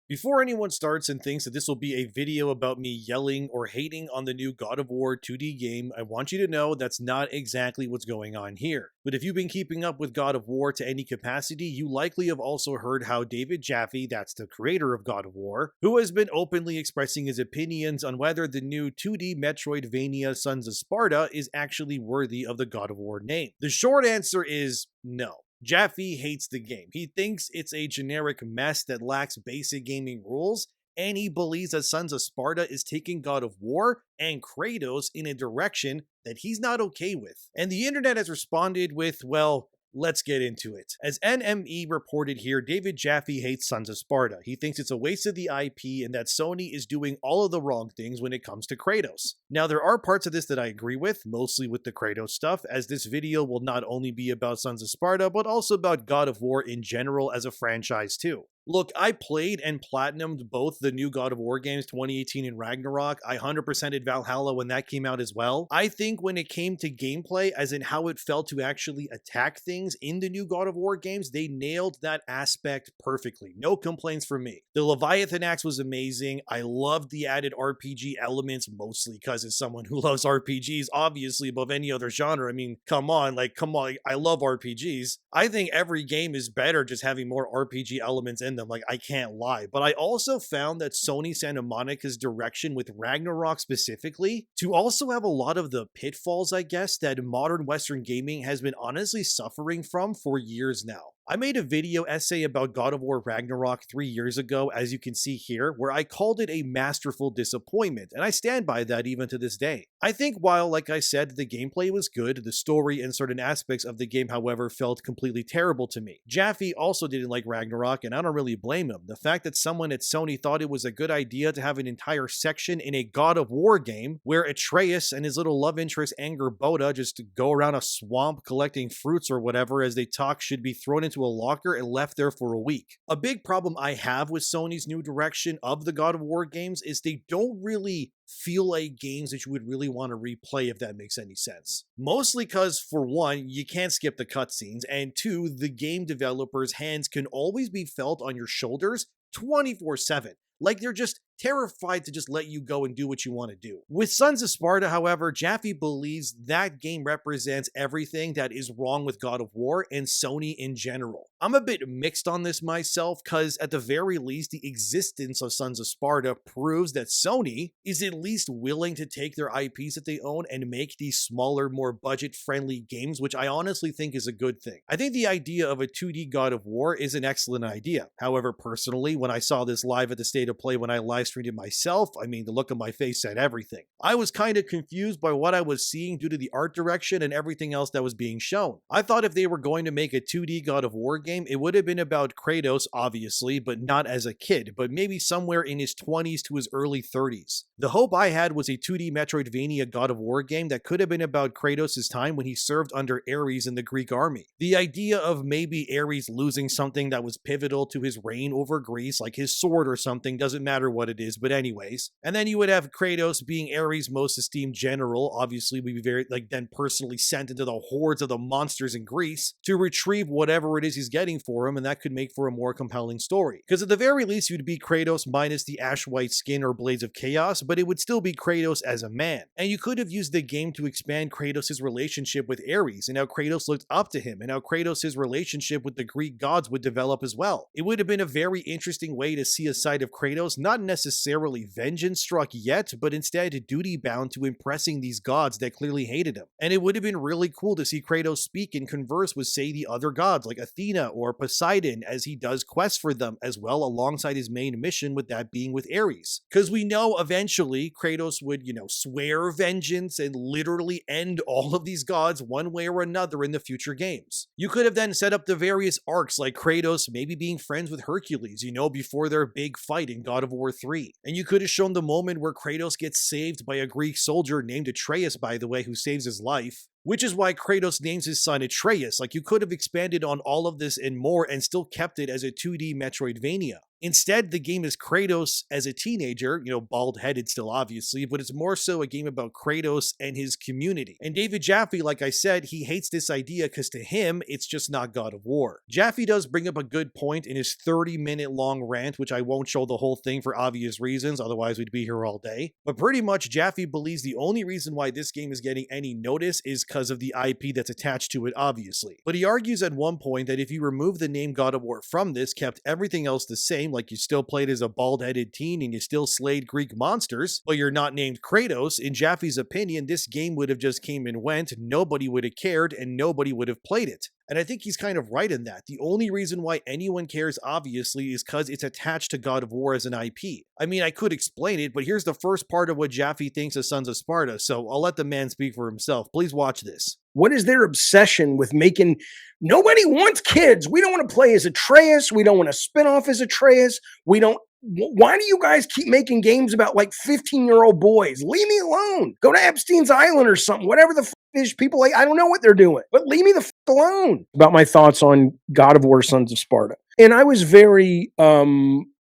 Before anyone starts and thinks that this will be a video about me yelling or hating on the new God of War 2D game, I want you to know that's not exactly what's going on here. But if you've been keeping up with God of War to any capacity, you likely have also heard how David Jaffy, that's the creator of God of War, who has been openly expressing his opinions on whether the new 2D Metroidvania Sons of Sparta is actually worthy of the God of War name. The short answer is no. Jaffy hates the game. He thinks it's a generic mess that lacks basic gaming rules, and he believes that Sons of Sparta is taking God of War and Kratos in a direction that he's not okay with. And the internet has responded with, well, let's get into it. As NME reported here, David Jaffy hates Sons of Sparta. He thinks it's a waste of the IP and that Sony is doing all of the wrong things when it comes to Kratos. Now, there are parts of this that I agree with, mostly with the Kratos stuff, as this video will not only be about Sons of Sparta, but also about God of War in general as a franchise too. Look, I played and platinumed both the new God of War games, 2018 and Ragnarok. I 100%ed Valhalla when that came out as well. I think when it came to gameplay, as in how it felt to actually attack things in the new God of War games, they nailed that aspect perfectly. No complaints from me. The Leviathan axe was amazing. I loved the added RPG elements, mostly because as someone who loves RPGs, obviously above any other genre. I mean, come on, I love RPGs. I think every game is better just having more RPG elements in them, like I can't lie. But I also found that Sony Santa Monica's direction with Ragnarok specifically to also have a lot of the pitfalls, I guess, that modern Western gaming has been honestly suffering from for years now. I made a video essay about God of War Ragnarok 3 years ago, as you can see here, where I called it a masterful disappointment, and I stand by that even to this day. I think while, like I said, the gameplay was good, the story and certain aspects of the game, however, felt completely terrible to me. Jaffy also didn't like Ragnarok, and I don't really blame him. The fact that someone at Sony thought it was a good idea to have an entire section in a God of War game where Atreus and his little love interest Angrboda just go around a swamp collecting fruits or whatever as they talk should be thrown into a locker and left there for a week. A big problem I have with Sony's new direction of the God of War games is they don't really feel like games that you would really want to replay, if that makes any sense. Mostly because, for one, you can't skip the cutscenes, and two, the game developers' hands can always be felt on your shoulders 24/7. Like they're just terrified to just let you go and do what you want to do. With Sons of Sparta, however, Jaffy believes that game represents everything that is wrong with God of War and Sony in general. I'm a bit mixed on this myself, because at the very least, the existence of Sons of Sparta proves that Sony is at least willing to take their IPs that they own and make these smaller, more budget-friendly games, which I honestly think is a good thing. I think the idea of a 2D God of War is an excellent idea. However, personally, when I saw this live at the State of Play when I live streamed it myself, I mean, the look on my face said everything. I was kind of confused by what I was seeing due to the art direction and everything else that was being shown. I thought if they were going to make a 2D God of War game, it would have been about Kratos, obviously, but not as a kid, but maybe somewhere in his 20s to his early 30s. The hope I had was a 2D Metroidvania God of War game that could have been about Kratos' time when he served under Ares in the Greek army. The idea of maybe Ares losing something that was pivotal to his reign over Greece, like his sword or something, doesn't matter what it is, but anyways. And then you would have Kratos being Ares' most esteemed general, obviously would be very, then personally sent into the hordes of the monsters in Greece to retrieve whatever it is he's getting for him, and that could make for a more compelling story. Because at the very least, you'd be Kratos minus the ash white skin or blades of chaos, but it would still be Kratos as a man. And you could have used the game to expand Kratos' relationship with Ares, and how Kratos looked up to him, and how Kratos' relationship with the Greek gods would develop as well. It would have been a very interesting way to see a side of Kratos, not necessarily vengeance struck yet, but instead duty bound to impressing these gods that clearly hated him. And it would have been really cool to see Kratos speak and converse with, say, the other gods like Athena or Poseidon as he does quests for them as well, alongside his main mission, with that being with Ares. Because we know eventually Kratos would, swear vengeance and literally end all of these gods one way or another in the future games. You could have then set up the various arcs like Kratos maybe being friends with Hercules, before their big fight in God of War 3. And you could have shown the moment where Kratos gets saved by a Greek soldier named Atreus, by the way, who saves his life. Which is why Kratos names his son Atreus. You could have expanded on all of this and more and still kept it as a 2D Metroidvania. Instead, the game is Kratos as a teenager, bald-headed still obviously, but it's more so a game about Kratos and his community. And David Jaffe, like I said, he hates this idea because to him, it's just not God of War. Jaffe does bring up a good point in his 30-minute long rant, which I won't show the whole thing for obvious reasons, otherwise we'd be here all day. But pretty much Jaffe believes the only reason why this game is getting any notice is because of the IP that's attached to it, obviously. But he argues at one point that if you remove the name God of War from this, kept everything else the same, like you still played as a bald-headed teen and you still slayed Greek monsters, but you're not named Kratos, in Jaffe's opinion, this game would have just came and went, nobody would have cared, and nobody would have played it. And I think he's kind of right in that. The only reason why anyone cares, obviously, is because it's attached to God of War as an IP. I mean, I could explain it, but here's the first part of what Jaffe thinks of Sons of Sparta, so I'll let the man speak for himself. Please watch this. What is their obsession with making, nobody wants kids. We don't want to play as Atreus. We don't want to spin off as Atreus. Why do you guys keep making games about like 15-year-old boys? Leave me alone. Go to Epstein's Island or something, whatever the f is people like, I don't know what they're doing, but leave me the f alone. About my thoughts on God of War, Sons of Sparta. And I was very,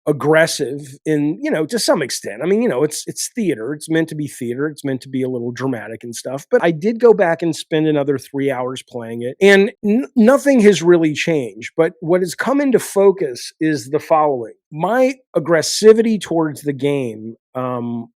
aggressive in, to some extent. I mean, it's theater. It's meant to be theater. It's meant to be a little dramatic and stuff. But I did go back and spend another 3 hours playing it. And nothing has really changed. But what has come into focus is the following. My aggressivity towards the game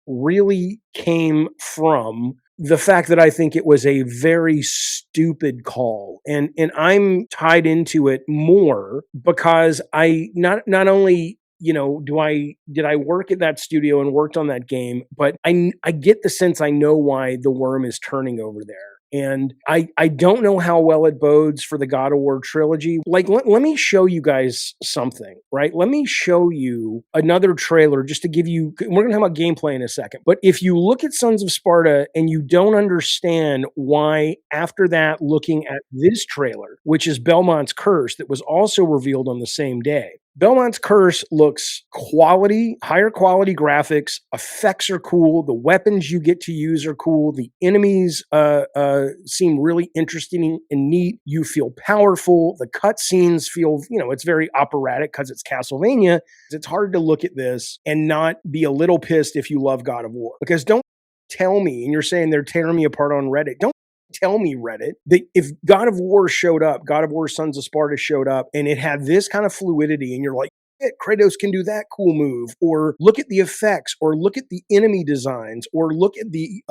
really came from the fact that I think it was a very stupid call. And I'm tied into it more because I not only did I work at that studio and worked on that game, but I get the sense I know why the worm is turning over there. And I don't know how well it bodes for the God of War trilogy. Like, let me show you guys something, right? Let me show you another trailer just to give you, we're going to talk about gameplay in a second. But if you look at Sons of Sparta and you don't understand why after that, looking at this trailer, which is Belmont's Curse that was also revealed on the same day, Belmont's Curse looks higher quality graphics, effects are cool, the weapons you get to use are cool, the enemies seem really interesting and neat, you feel powerful, the cutscenes feel, it's very operatic because it's Castlevania. It's hard to look at this and not be a little pissed if you love God of War. Because don't tell me, and you're saying they're tearing me apart on Reddit, don't tell me, Reddit, that if God of War showed up, God of War Sons of Sparta showed up, and it had this kind of fluidity, and you're like, Kratos can do that cool move, or look at the effects, or look at the enemy designs, or look at the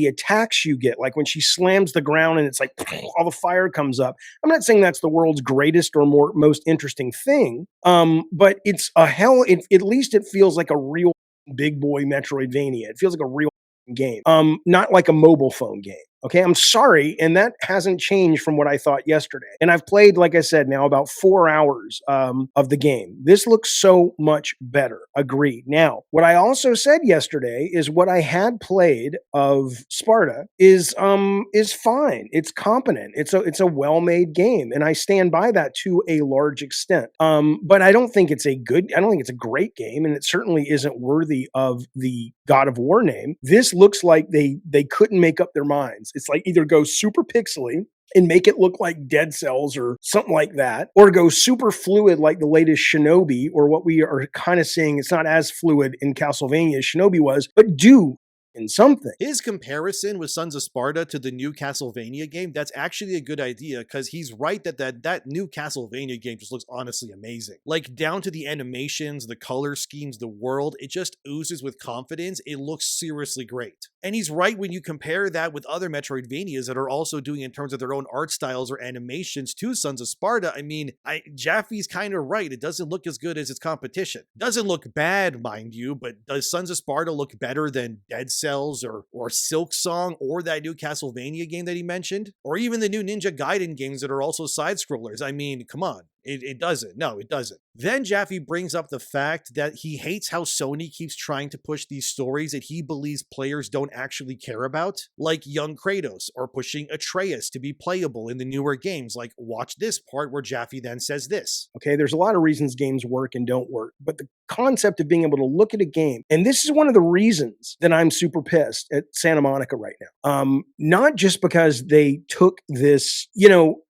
attacks you get, like when she slams the ground and it's like all the fire comes up. I'm not saying that's the world's greatest or most interesting thing, but it's at least it feels like a real big boy Metroidvania. It feels like a real game, not like a mobile phone game. Okay, I'm sorry, and that hasn't changed from what I thought yesterday. And I've played, like I said, now about 4 hours of the game. This looks so much better. Agreed. Now, what I also said yesterday is what I had played of Sparta is fine. It's competent. It's a well-made game, and I stand by that to a large extent. But I don't think it's a great game, and it certainly isn't worthy of the God of War name. This looks like they couldn't make up their minds. It's like either go super pixely and make it look like Dead Cells or something like that, or go super fluid like the latest Shinobi, or what we are kind of seeing. It's not as fluid in Castlevania as Shinobi was, but do in something. His comparison with Sons of Sparta to the new Castlevania game, that's actually a good idea, because he's right that new Castlevania game just looks honestly amazing. Like, down to the animations, the color schemes, the world, it just oozes with confidence. It looks seriously great. And he's right when you compare that with other Metroidvanias that are also doing in terms of their own art styles or animations to Sons of Sparta. I mean, Jaffe's kind of right. It doesn't look as good as its competition. Doesn't look bad, mind you, but does Sons of Sparta look better than Dead Cells or Silk Song or that new Castlevania game that he mentioned? Or even the new Ninja Gaiden games that are also side-scrollers? I mean, come on. It doesn't. No, it doesn't. Then Jaffe brings up the fact that he hates how Sony keeps trying to push these stories that he believes players don't actually care about, like young Kratos, or pushing Atreus to be playable in the newer games. Like, watch this part where Jaffe then says this. Okay, there's a lot of reasons games work and don't work, but the concept of being able to look at a game, and this is one of the reasons that I'm super pissed at Santa Monica right now. Not just because they took this,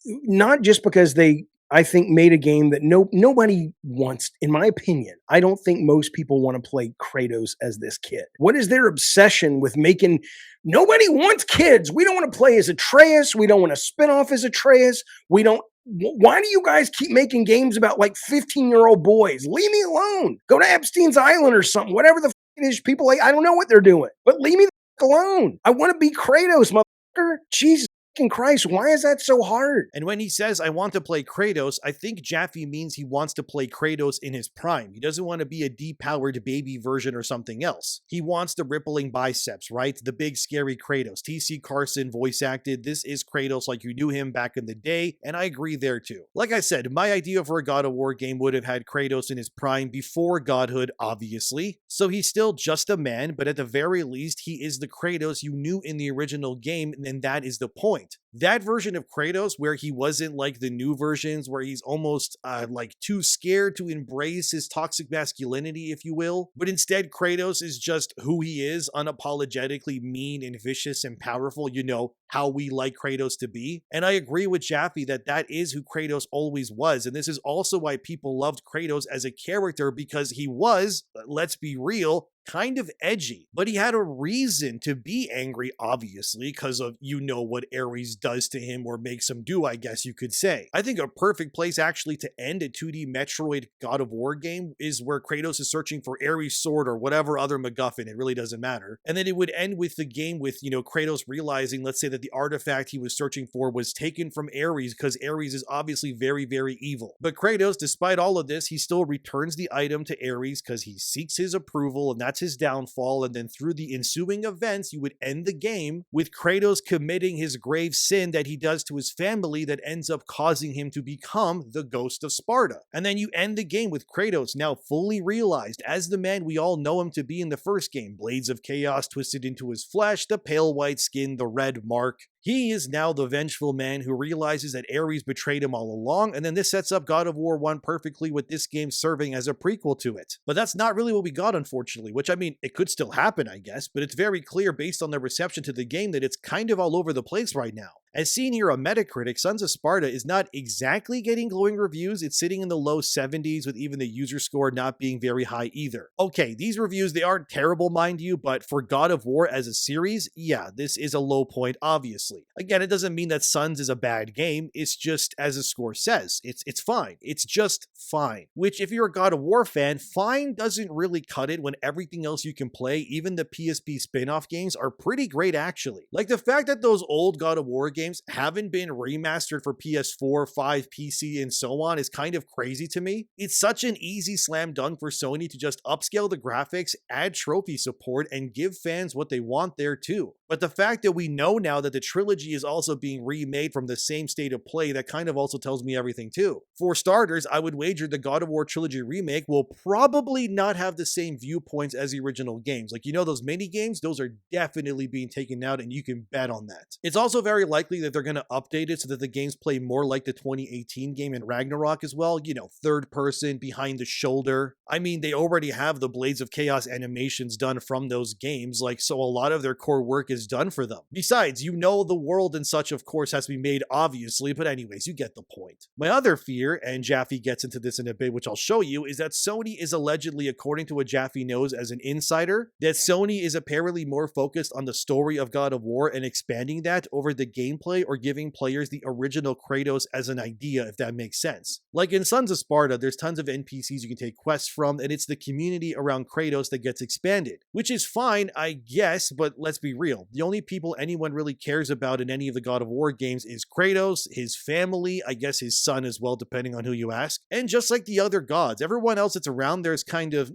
not just because they I think made a game that nobody wants, in my opinion. I don't think most people want to play Kratos as this kid. What is their obsession with making nobody wants kids? We don't want to play as Atreus. We don't want to spin off as Atreus. We don't why do you guys keep making games about like 15-year-old boys? Leave me alone. Go to Epstein's Island or something. Whatever the f- it is, people like, I don't know what they're doing, but leave me the f- alone. I want to be Kratos, motherfucker. Jesus fucking Christ, why is that so hard? And when he says, I want to play Kratos, I think Jaffy means he wants to play Kratos in his prime. He doesn't want to be a depowered baby version or something else. He wants the rippling biceps, right? The big scary Kratos. T.C. Carson voice acted. This is Kratos like you knew him back in the day, and I agree there too. Like I said, my idea for a God of War game would have had Kratos in his prime before godhood, obviously. So he's still just a man, but at the very least, he is the Kratos you knew in the original game, and that is the point. That version of Kratos where he wasn't like the new versions where he's almost like too scared to embrace his toxic masculinity, if you will, but instead Kratos is just who he is, unapologetically mean and vicious and powerful, you know, how we like Kratos to be. And I agree with Jaffy that that is who Kratos always was, and this is also why people loved Kratos as a character, because he was, let's be real, kind of edgy, but he had a reason to be angry, obviously, because of, you know, what Ares does to him or makes him do, I guess you could say. I think a perfect place actually to end a 2D Metroid God of War game is where Kratos is searching for Ares' sword or whatever other MacGuffin, it really doesn't matter. And then it would end with the game with, you know, Kratos realizing, let's say that the artifact he was searching for was taken from Ares because Ares is obviously very, very evil. But Kratos, despite all of this, he still returns the item to Ares because he seeks his approval, and that's his downfall. And then through the ensuing events, you would end the game with Kratos committing his grave sin that he does to his family that ends up causing him to become the ghost of Sparta. And then you end the game with Kratos now fully realized as the man we all know him to be in the first game, blades of chaos twisted into his flesh, the pale white skin, the red mark. He is now the vengeful man who realizes that Ares betrayed him all along, and then this sets up God of War 1 perfectly with this game serving as a prequel to it. But that's not really what we got, unfortunately, which I mean, it could still happen, I guess, but it's very clear based on the reception to the game that it's kind of all over the place right now. As seen here on Metacritic, Sons of Sparta is not exactly getting glowing reviews. It's sitting in the low 70s with even the user score not being very high either. Okay, these reviews, they aren't terrible, mind you, but for God of War as a series, yeah, this is a low point, obviously. Again, it doesn't mean that Sons is a bad game. It's just, as the score says, it's fine. It's just fine. Which, if you're a God of War fan, fine doesn't really cut it when everything else you can play, even the PSP spin-off games, are pretty great actually. Like the fact that those old God of War games haven't been remastered for PS4, 5, PC, and so on is kind of crazy to me. It's such an easy slam dunk for Sony to just upscale the graphics, add trophy support, and give fans what they want there too. But the fact that we know now that the trilogy is also being remade from the same state of play, that kind of also tells me everything too. For starters, I would wager the God of War trilogy remake will probably not have the same viewpoints as the original games. Like, you know, those mini games, those are definitely being taken out, and you can bet on that. It's also very likely that they're going to update it so that the games play more like the 2018 game in Ragnarok as well. You know, third person, behind the shoulder. I mean, they already have the Blades of Chaos animations done from those games, like, so a lot of their core work is done for them. Besides, you know, the world and such, of course, has to be made, obviously, but anyways, you get the point. My other fear, and Jaffy gets into this in a bit, which I'll show you, is that Sony is allegedly, according to what Jaffy knows as an insider, that Sony is apparently more focused on the story of God of War and expanding that over the gameplay, or giving players the original Kratos as an idea, if that makes sense. Like in Sons of Sparta, there's tons of NPCs you can take quests from, and it's the community around Kratos that gets expanded, which is fine, I guess, but let's be real. The only people anyone really cares about in any of the God of War games is Kratos, his family, I guess his son as well, depending on who you ask, and just like the other gods, everyone else that's around there is kind of,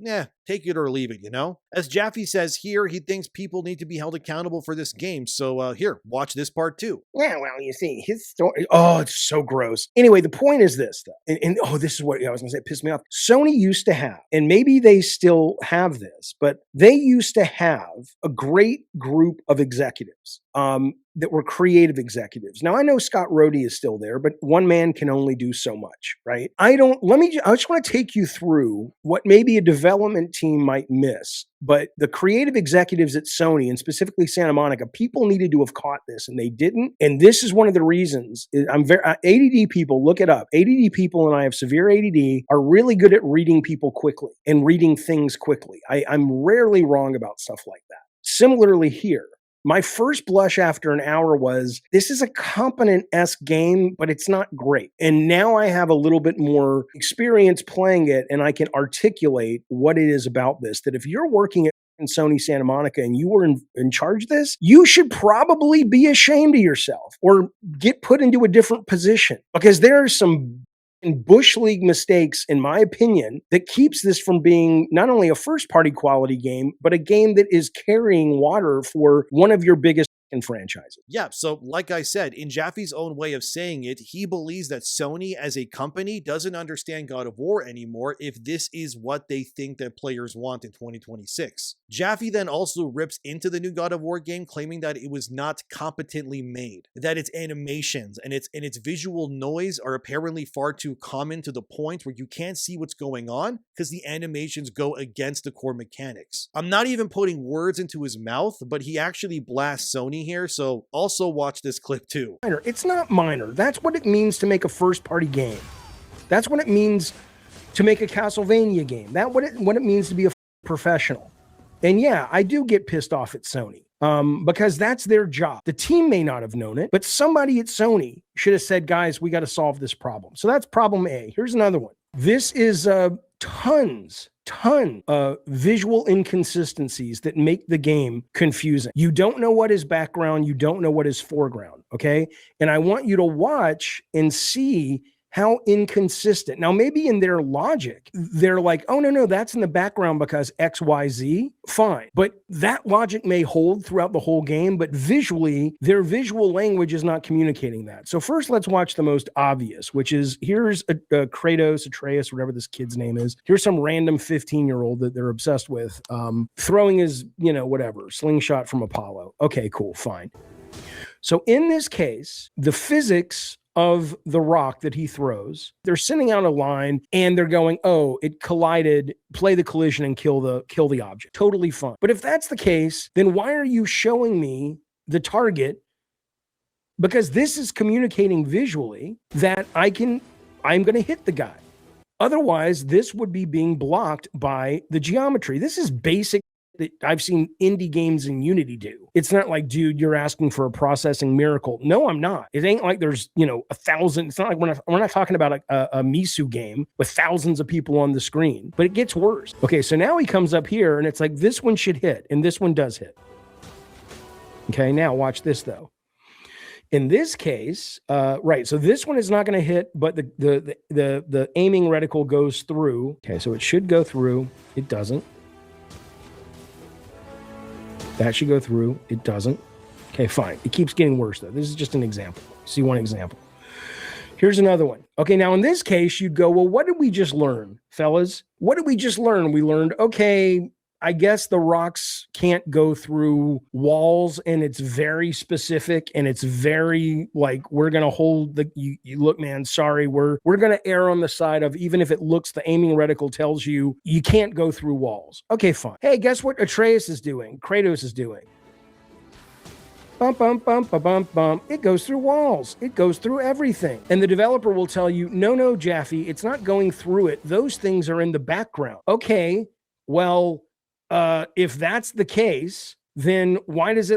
take it or leave it, you know? As Jaffy says here, he thinks people need to be held accountable for this game, so here, watch this part too. Yeah, well, you see, his story. Oh, it's so gross. Anyway, the point is this, though. And oh, this is what I was going to say. It pissed me off. Sony used to have, and maybe they still have this, but they used to have a great group of executives. that were creative executives. Now I know Scott Rhodey is still there, but one man can only do so much, right? I just want to take you through what maybe a development team might miss, but the creative executives at Sony and specifically Santa Monica, people needed to have caught this and they didn't. And this is one of the reasons. ADD people, look it up. ADD people, and I have severe ADD, are really good at reading people quickly and reading things quickly. I'm rarely wrong about stuff like that. Similarly here, my first blush after an hour was, this is a competent-esque game, but it's not great. And now I have a little bit more experience playing it, and I can articulate what it is about this, that if you're working at in Sony Santa Monica and you were in charge of this, you should probably be ashamed of yourself or get put into a different position, because there are some Bush League mistakes, in my opinion, that keeps this from being not only a first-party quality game, but a game that is carrying water for one of your biggest franchises. Yeah, so like I said, in Jaffy's own way of saying it, he believes that Sony as a company doesn't understand God of War anymore if this is what they think that players want in 2026. Jaffy then also rips into the new God of War game, claiming that it was not competently made, that its animations and its visual noise are apparently far too common to the point where you can't see what's going on because the animations go against the core mechanics. I'm not even putting words into his mouth, but he actually blasts Sony here, so also watch this clip too. It's not minor. That's what it means to make a first-party game. That's what it means to make a Castlevania game. That's what it means to be a professional. And yeah, I do get pissed off at Sony because that's their job. The team may not have known it, but somebody at Sony should have said, guys, we got to solve this problem. So that's problem A. Here's another one. This is ton of visual inconsistencies that make the game confusing. You don't know what is background. You don't know what is foreground. Okay. And I want you to watch and see how inconsistent. Now, maybe in their logic, they're like, oh, no, that's in the background because X, Y, Z. Fine. But that logic may hold throughout the whole game, but visually, their visual language is not communicating that. So first, let's watch the most obvious, which is here's a Kratos, Atreus, whatever this kid's name is. Here's some random 15-year-old that they're obsessed with, throwing his, whatever, slingshot from Apollo. Okay, cool, fine. So in this case, the physics of the rock that he throws, they're sending out a line and they're going, oh, it collided, play the collision and kill the object. Totally fine. But if that's the case, then why are you showing me the target? Because this is communicating visually that I'm going to hit the guy. Otherwise, this would be being blocked by the geometry. This is basic that I've seen indie games in Unity do. It's not like, dude, you're asking for a processing miracle. No, I'm not. It ain't like there's, 1,000. It's not like we're not talking about a Misu game with thousands of people on the screen, but it gets worse. Okay, so now he comes up here and it's like, this one should hit and this one does hit. Okay, now watch this though. In this case, right, so this one is not going to hit, but the aiming reticle goes through. Okay, so it should go through. It doesn't. That should go through. It doesn't. Okay, fine. It keeps getting worse, though. This is just an example. See one example. Here's another one. Okay, now in this case, you'd go, well, what did we just learn, fellas? What did we just learn? We learned, okay, I guess the rocks can't go through walls, and it's very specific, and it's very like, we're going to hold you look, man, sorry, we're going to err on the side of, even if it looks, the aiming reticle tells you can't go through walls. Okay, fine. Hey, guess what Atreus is doing? Kratos is doing. Bump, bump, bump, bump, bump, bump. It goes through walls. It goes through everything. And the developer will tell you, no, Jaffy, it's not going through it. Those things are in the background. Okay, well, if that's the case, then why does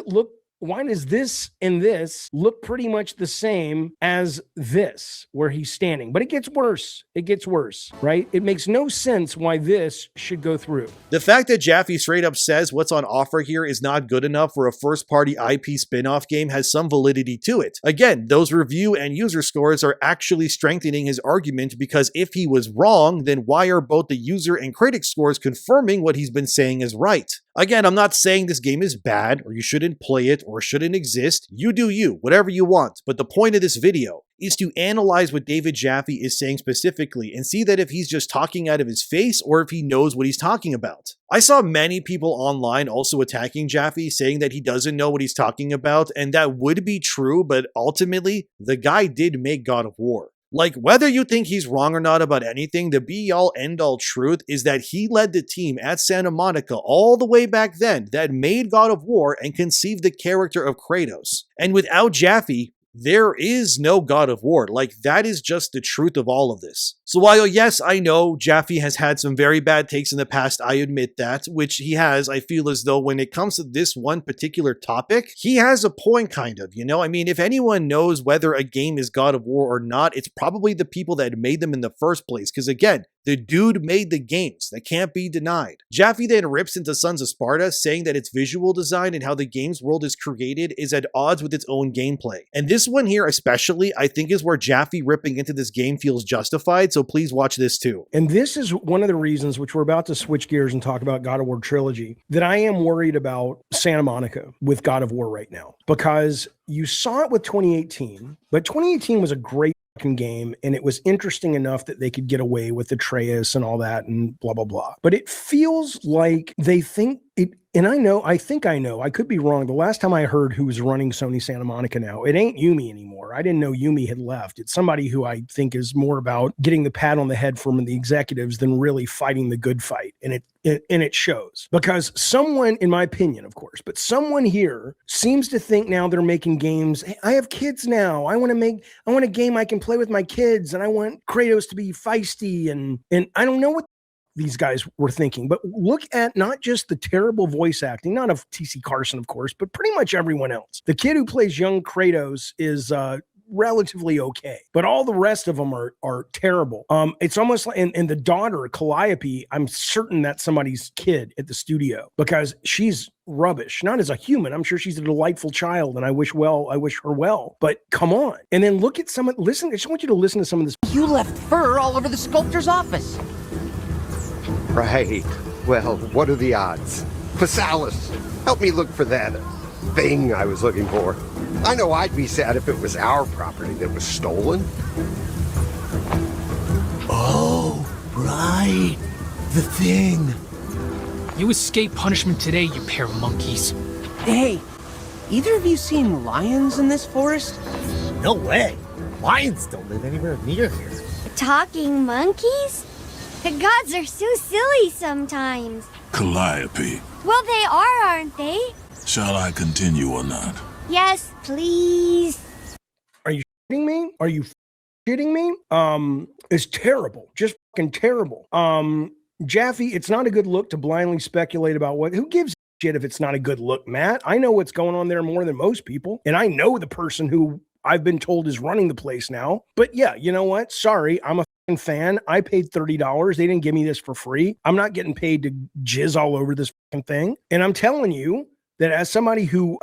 this and this look pretty much the same as this where he's standing? But it gets worse. It gets worse, right? It makes no sense why this should go through. The fact that Jaffy straight up says what's on offer here is not good enough for a first-party IP spin-off game has some validity to it. Again, those review and user scores are actually strengthening his argument, because if he was wrong, then why are both the user and critic scores confirming what he's been saying is right? Again, I'm not saying this game is bad or you shouldn't play it or shouldn't exist. You do you, whatever you want. But the point of this video is to analyze what David Jaffy is saying specifically and see that if he's just talking out of his face or if he knows what he's talking about. I saw many people online also attacking Jaffy, saying that he doesn't know what he's talking about, and that would be true, but ultimately, the guy did make God of War. Like, whether you think he's wrong or not about anything, the be-all, end-all truth is that he led the team at Santa Monica all the way back then that made God of War and conceived the character of Kratos. And without Jaffy, there is no God of War. Like, that is just the truth of all of this. So while yes, I know Jaffy has had some very bad takes in the past, I admit that, which he has, I feel as though when it comes to this one particular topic, he has a point kind of, you know? I mean, if anyone knows whether a game is God of War or not, it's probably the people that made them in the first place. Because again, the dude made the games. That can't be denied. Jaffy then rips into Sons of Sparta, saying that its visual design and how the game's world is created is at odds with its own gameplay. And this one here especially, I think is where Jaffy ripping into this game feels justified, so please watch this too. And this is one of the reasons, which we're about to switch gears and talk about God of War Trilogy, that I am worried about Santa Monica with God of War right now. Because you saw it with 2018, but 2018 was a great game, and it was interesting enough that they could get away with Atreus and all that and blah blah blah. But it feels like they think it, and I think I know, I could be wrong. The last time I heard who was running Sony Santa Monica now, it ain't Yumi anymore. I didn't know Yumi had left. It's somebody who I think is more about getting the pat on the head from the executives than really fighting the good fight. And it shows, because someone, in my opinion, of course, but someone here seems to think now they're making games. Hey, I have kids now. I want a game I can play with my kids, and I want Kratos to be feisty, and I don't know what these guys were thinking. But look at not just the terrible voice acting, not of T.C. Carson, of course, but pretty much everyone else. The kid who plays young Kratos is relatively okay, but all the rest of them are terrible. It's almost like, and the daughter, Calliope, I'm certain that's somebody's kid at the studio, because she's rubbish. Not as a human. I'm sure she's a delightful child, and I wish her well. But come on. And then look at listen, I just want you to listen to some of this. You left fur all over the sculptor's office. Right. Well, what are the odds? Phasalis, help me look for that thing I was looking for. I know I'd be sad if it was our property that was stolen. Oh, right. The thing. You escaped punishment today, you pair of monkeys. Hey, either of you seen lions in this forest? No way. Lions don't live anywhere near here. Talking monkeys? The gods are so silly sometimes. Calliope, Well, they are, aren't they? shall I continue or not? Yes, please. Are you shitting me? Are you shitting me? It's terrible. Just fucking terrible. Jaffy, it's not a good look to blindly speculate about who gives a shit if it's not a good look, Matt? I know what's going on there more than most people. And I know the person who I've been told is running the place now. But yeah, you know what? Sorry, I'm a fan. I paid $30. They didn't give me this for free. I'm not getting paid to jizz all over this fucking thing. And I'm telling you that as somebody who,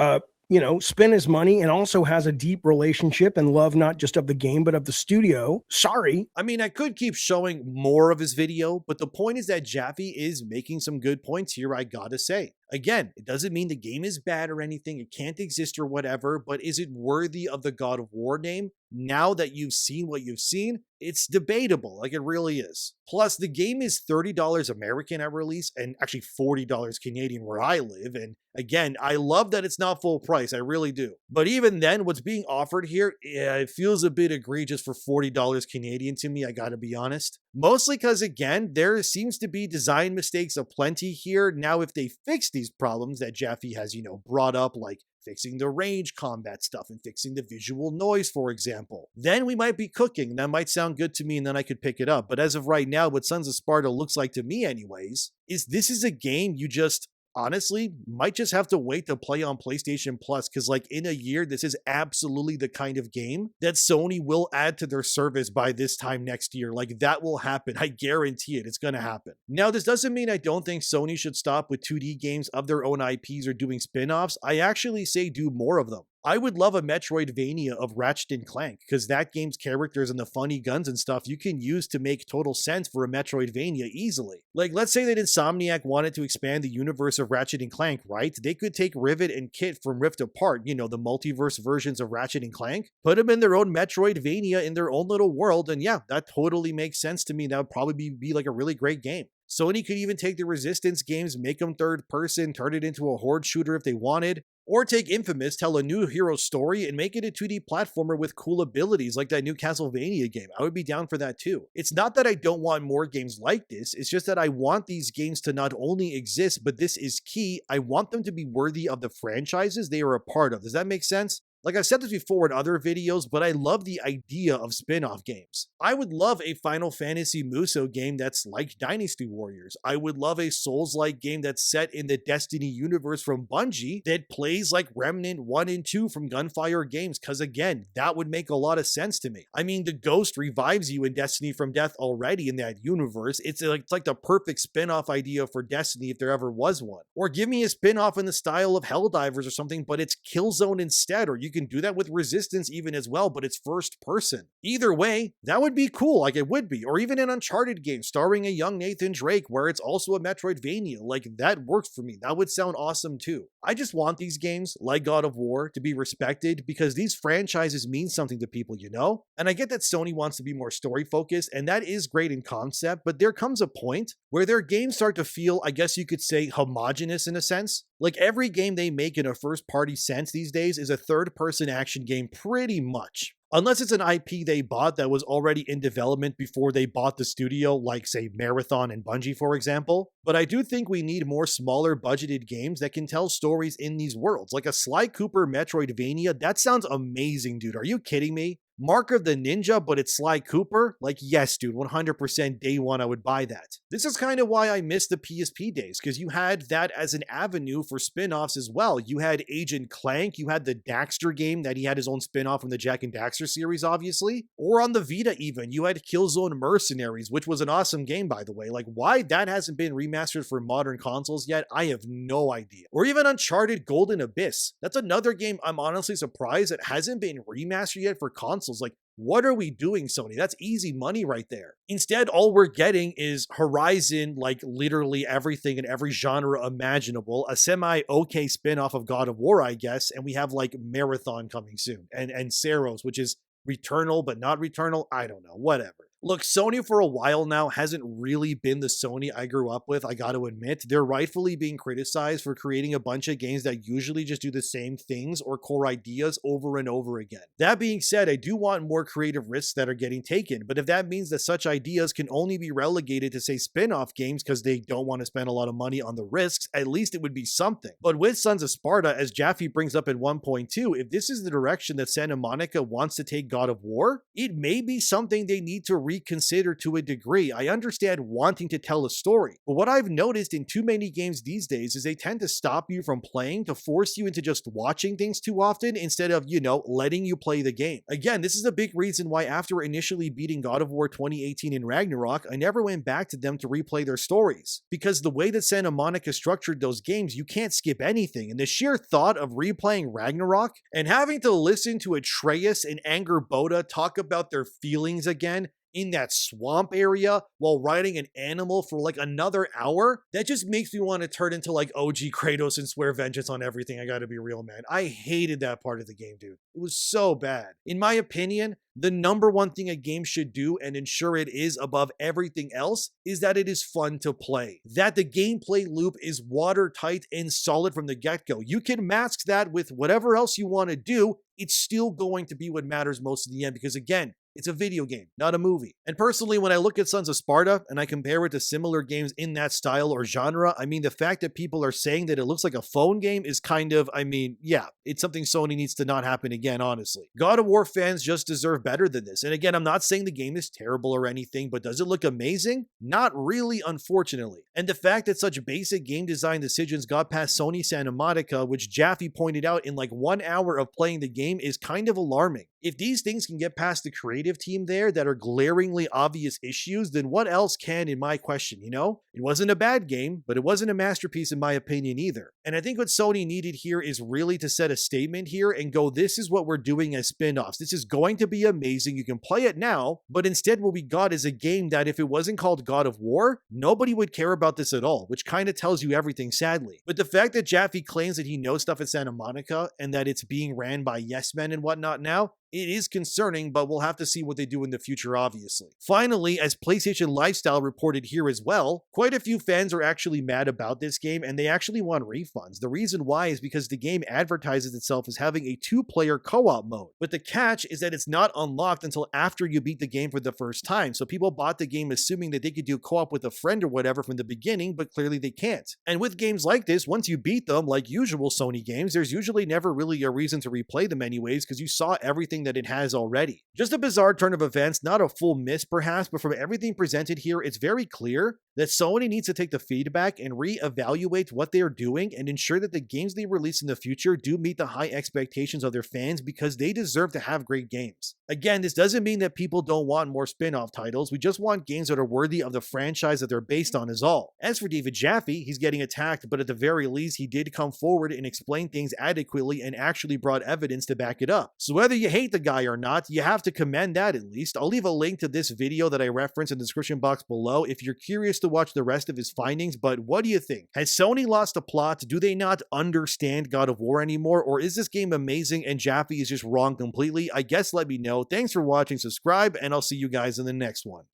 spent his money and also has a deep relationship and love, not just of the game, but of the studio. Sorry. I mean, I could keep showing more of his video, but the point is that Jaffy is making some good points here, I gotta say. Again, it doesn't mean the game is bad or anything, it can't exist or whatever, but is it worthy of the God of War name? Now that you've seen what you've seen, it's debatable, like it really is. Plus, the game is $30 American at release and actually $40 Canadian where I live, and again, I love that it's not full price, I really do. But even then, what's being offered here, it feels a bit egregious for $40 Canadian to me, I gotta be honest. Mostly because, again, there seems to be design mistakes aplenty here. Now, if they fix these problems that Jaffy has, brought up, like fixing the range combat stuff and fixing the visual noise, for example, then we might be cooking. That might sound good to me, and then I could pick it up. But as of right now, what Sons of Sparta looks like to me anyways, is this is a game you just honestly might just have to wait to play on PlayStation Plus, because like in a year, this is absolutely the kind of game that Sony will add to their service by this time next year. Like that will happen. I guarantee it. It's going to happen. Now, this doesn't mean I don't think Sony should stop with 2D games of their own IPs or doing spin-offs. I actually say do more of them. I would love a Metroidvania of Ratchet and Clank, because that game's characters and the funny guns and stuff you can use to make total sense for a Metroidvania easily. Like, let's say that Insomniac wanted to expand the universe of Ratchet and Clank, right? They could take Rivet and Kit from Rift Apart, you know, the multiverse versions of Ratchet and Clank, put them in their own Metroidvania in their own little world, and yeah, that totally makes sense to me. That would probably be like a really great game. Sony could even take the Resistance games, make them third person, turn it into a horde shooter if they wanted, or take Infamous, tell a new hero story, and make it a 2D platformer with cool abilities like that new Castlevania game. I would be down for that too. It's not that I don't want more games like this, it's just that I want these games to not only exist, but this is key, I want them to be worthy of the franchises they are a part of. Does that make sense? Like I've said this before in other videos, but I love the idea of spin-off games. I would love a Final Fantasy Musou game that's like Dynasty Warriors. I would love a Souls-like game that's set in the Destiny universe from Bungie that plays like Remnant 1 and 2 from Gunfire Games, because again, that would make a lot of sense to me. I mean, the Ghost revives you in Destiny from Death already in that universe. It's like the perfect spin-off idea for Destiny if there ever was one. Or give me a spin-off in the style of Helldivers or something, but it's Killzone instead, or you can do that with Resistance even as well, but it's first person. Either way, that would be cool, like it would be. Or even an Uncharted game starring a young Nathan Drake where it's also a Metroidvania. Like, that works for me. That would sound awesome too. I just want these games, like God of War, to be respected because these franchises mean something to people, you know? And I get that Sony wants to be more story focused, and that is great in concept, but there comes a point where their games start to feel, I guess you could say, homogenous in a sense. Like, every game they make in a first-party sense these days is a third-person action game pretty much. Unless it's an IP they bought that was already in development before they bought the studio, like, say, Marathon and Bungie, for example. But I do think we need more smaller budgeted games that can tell stories in these worlds. Like a Sly Cooper Metroidvania, that sounds amazing, dude. Are you kidding me? Mark of the Ninja, but it's Sly Cooper? Like, yes, dude, 100% day one, I would buy that. This is kind of why I miss the PSP days, because you had that as an avenue for spin-offs as well. You had Agent Clank, you had the Daxter game that he had his own spin-off from the Jak and Daxter series, obviously. Or on the Vita even, you had Killzone Mercenaries, which was an awesome game, by the way. Like, why that hasn't been remastered for modern consoles yet, I have no idea. Or even Uncharted Golden Abyss. That's another game I'm honestly surprised it hasn't been remastered yet for consoles. Like, what are we doing, Sony? That's easy money right there. Instead, all we're getting is Horizon, like literally everything in every genre imaginable, a semi-okay spin-off of God of War, I guess, and we have like Marathon coming soon, and Saros, which is Returnal, but not Returnal, I don't know, whatever. Look, Sony for a while now hasn't really been the Sony I grew up with, I gotta admit. They're rightfully being criticized for creating a bunch of games that usually just do the same things or core ideas over and over again. That being said, I do want more creative risks that are getting taken, but if that means that such ideas can only be relegated to, say, spin-off games because they don't want to spend a lot of money on the risks, at least it would be something. But with Sons of Sparta, as Jaffy brings up in 1.2, if this is the direction that Santa Monica wants to take God of War, it may be something they need to reconsider to a degree. I understand wanting to tell a story, but what I've noticed in too many games these days is they tend to stop you from playing to force you into just watching things too often instead of, you know, letting you play the game. Again, this is a big reason why after initially beating God of War 2018 in Ragnarok, I never went back to them to replay their stories. Because the way that Santa Monica structured those games, you can't skip anything, and the sheer thought of replaying Ragnarok and having to listen to Atreus and Anger Boda talk about their feelings again in that swamp area while riding an animal for like another hour, that just makes me want to turn into like OG Kratos and swear vengeance on everything. I gotta be real, man. I hated that part of the game, dude. It was so bad. In my opinion, the number one thing a game should do and ensure it is above everything else is that it is fun to play. That the gameplay loop is watertight and solid from the get-go. You can mask that with whatever else you want to do. It's still going to be what matters most in the end because, again, it's a video game, not a movie. And personally, when I look at Sons of Sparta and I compare it to similar games in that style or genre, I mean, the fact that people are saying that it looks like a phone game is kind of, I mean, yeah, it's something Sony needs to not happen again, honestly. God of War fans just deserve better than this. And again, I'm not saying the game is terrible or anything, but does it look amazing? Not really, unfortunately. And the fact that such basic game design decisions got past Sony Santa Monica, which Jaffy pointed out in like 1 hour of playing the game, is kind of alarming. If these things can get past the creative team there that are glaringly obvious issues, then what else can, in my question, you know? It wasn't a bad game, but it wasn't a masterpiece in my opinion either. And I think what Sony needed here is really to set a statement here and go, this is what we're doing as spin-offs. This is going to be amazing. You can play it now, but instead what we got is a game that if it wasn't called God of War, nobody would care about this at all, which kind of tells you everything, sadly. But the fact that Jaffy claims that he knows stuff at Santa Monica and that it's being ran by yes men and whatnot now, it is concerning, but we'll have to see what they do in the future, obviously. Finally, as PlayStation Lifestyle reported here as well, quite a few fans are actually mad about this game and they actually want refunds. The reason why is because the game advertises itself as having a 2-player co-op mode, but the catch is that it's not unlocked until after you beat the game for the first time. So people bought the game assuming that they could do co-op with a friend or whatever from the beginning, but clearly they can't. And with games like this, once you beat them, like usual Sony games, there's usually never really a reason to replay them anyways because you saw everything that it has already. Just a bizarre turn of events, not a full miss perhaps, but from everything presented here, it's very clear that Sony needs to take the feedback and re-evaluate what they are doing and ensure that the games they release in the future do meet the high expectations of their fans because they deserve to have great games. Again, this doesn't mean that people don't want more spin-off titles, we just want games that are worthy of the franchise that they're based on is all. As for David Jaffy, he's getting attacked, but at the very least, he did come forward and explain things adequately and actually brought evidence to back it up. So whether you hate the guy or not, you have to commend that at least. I'll leave a link to this video that I referenced in the description box below if you're curious to watch the rest of his findings, but what do you think? Has Sony lost the plot? Do they not understand God of War anymore? Or is this game amazing and Jaffy is just wrong completely? I guess let me know. Thanks for watching, subscribe, and I'll see you guys in the next one.